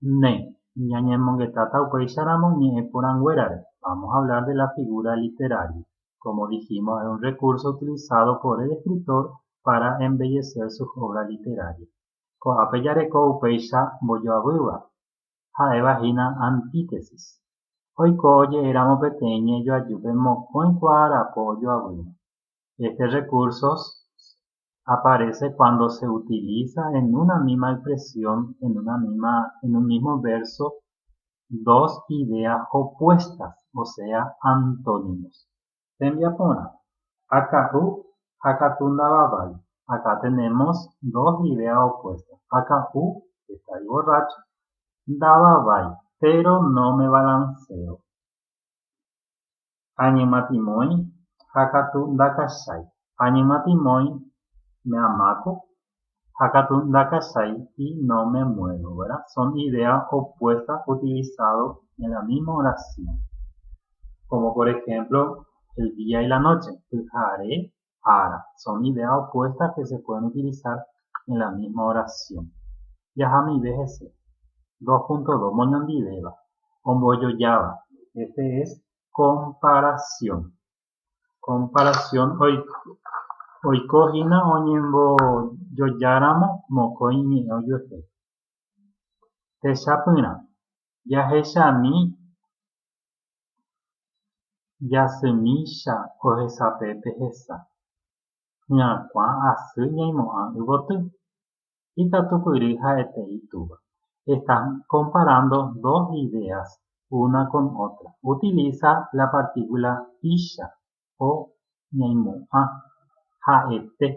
Ne, ñañemongetata upéicharamo ñe'ẽporãnguérare. Vamos a hablar de la figura literaria. Como dijimos, es un recurso utilizado por el escritor para embellecer sus obras literarias. Ko'ápe jareko upéicha mbojoavýva. Ha'evahína antítesis. Oiko oje'éramo peteĩ ñejoajúpe mokõi kuarapo ojoavýva. Este recurso aparece cuando se utiliza en una misma expresión, en un mismo verso, dos ideas opuestas, o sea, antónimos. Tembiapórã, aka'u, akatu ndavavái. Acá tenemos dos ideas opuestas. Aka'u, estoy borracho, ndavavái, pero no me balanceo. Añemyatimói, akatu ndakachái. Añemyatimói, me amaco, akatu ndakachái y no me muevo, ¿verdad? Son ideas opuestas utilizadas en la misma oración. Como por ejemplo, el día y la noche. Pyhare, ara. Son ideas opuestas que se pueden utilizar en la misma oración. Yahami BGC. 2.2. Moñondideva. Omboyoyava. Este es comparación. Comparación. Oikohína oñembojoyáramo mokõi ñe'ẽ ojuehe. Techapyrã. Jahechami jasymícha ohesape pehesa. Hyakuã asy ñaimo'ã yvoty. Ikatupyry ha'ete itúva. Están comparando dos ideas una con otra. Utiliza la partícula isha o ñaimo'ã. Ha'ete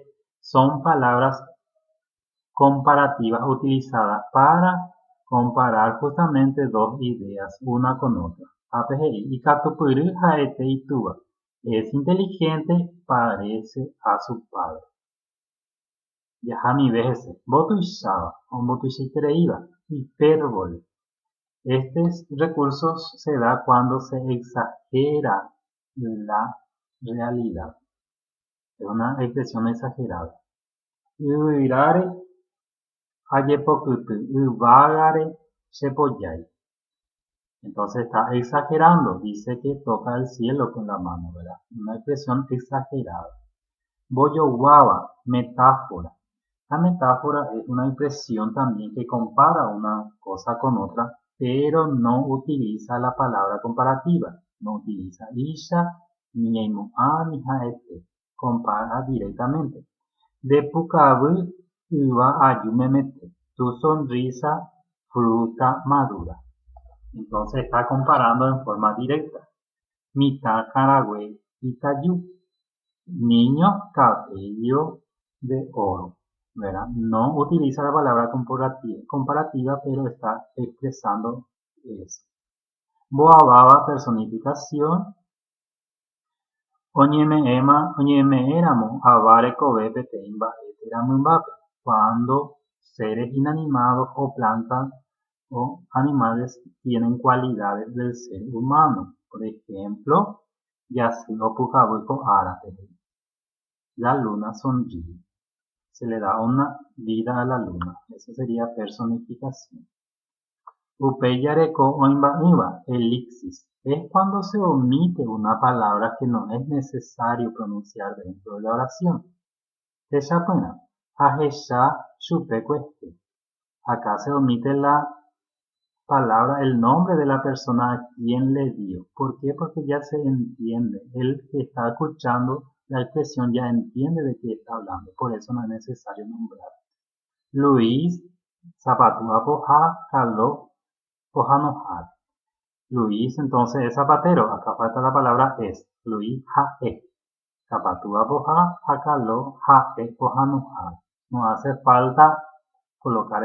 son palabras comparativas utilizadas para comparar justamente dos ideas una con otra. APGI. Ikatupyry ha'ete itúva. Es inteligente, parece a su padre. Yahami BGC. Mbotuicháva o mbotuichaitereíva. Hipérbole. Este recurso se da cuando se exagera la realidad. Es una expresión exagerada. Yvyráre ajepokyty. Yvágare chepojái. Entonces está exagerando. Dice que toca el cielo con la mano, ¿verdad? Una expresión exagerada. Mbojoguáva. Metáfora. La metáfora es una expresión también que compara una cosa con otra, pero no utiliza la palabra comparativa. No utiliza isha, ni ñaimo'ã, ni ha'ete. Compara directamente. Depukavy yva aju memete. Tu sonrisa, fruta madura. Entonces está comparando en forma directa. Mitad Karagüe Itayu. Niño, cabello de oro. ¿Verdad? No utiliza la palabra comparativa, pero está expresando eso. Mbo'aváva, personificación. Oñeme'ẽramo ava rekove peteĩ mba'e teramymbape. Cuando seres inanimados o plantas o animales tienen cualidades del ser humano. Por ejemplo, Jasy opukavy ko'ára. La luna sonríe. Se le da una vida a la luna. Eso sería personificación. Upéi jareko oĩmba'ỹva. Elipsis. Es cuando se omite una palabra que no es necesario pronunciar dentro de la oración. Techapyrã. Ahecha chupe kuehe. Acá se omite la palabra, el nombre de la persona a quien le dio. ¿Por qué? Porque ya se entiende. El que está escuchando la expresión ya entiende de qué está hablando. Por eso no es necesario nombrar. Luis, zapatúa poja, caló, poja nojar. Luis entonces es zapatero. Acá falta la palabra es. Luis jae. Zapatúa poja, caló, jae, poja nojar. No hace falta colocar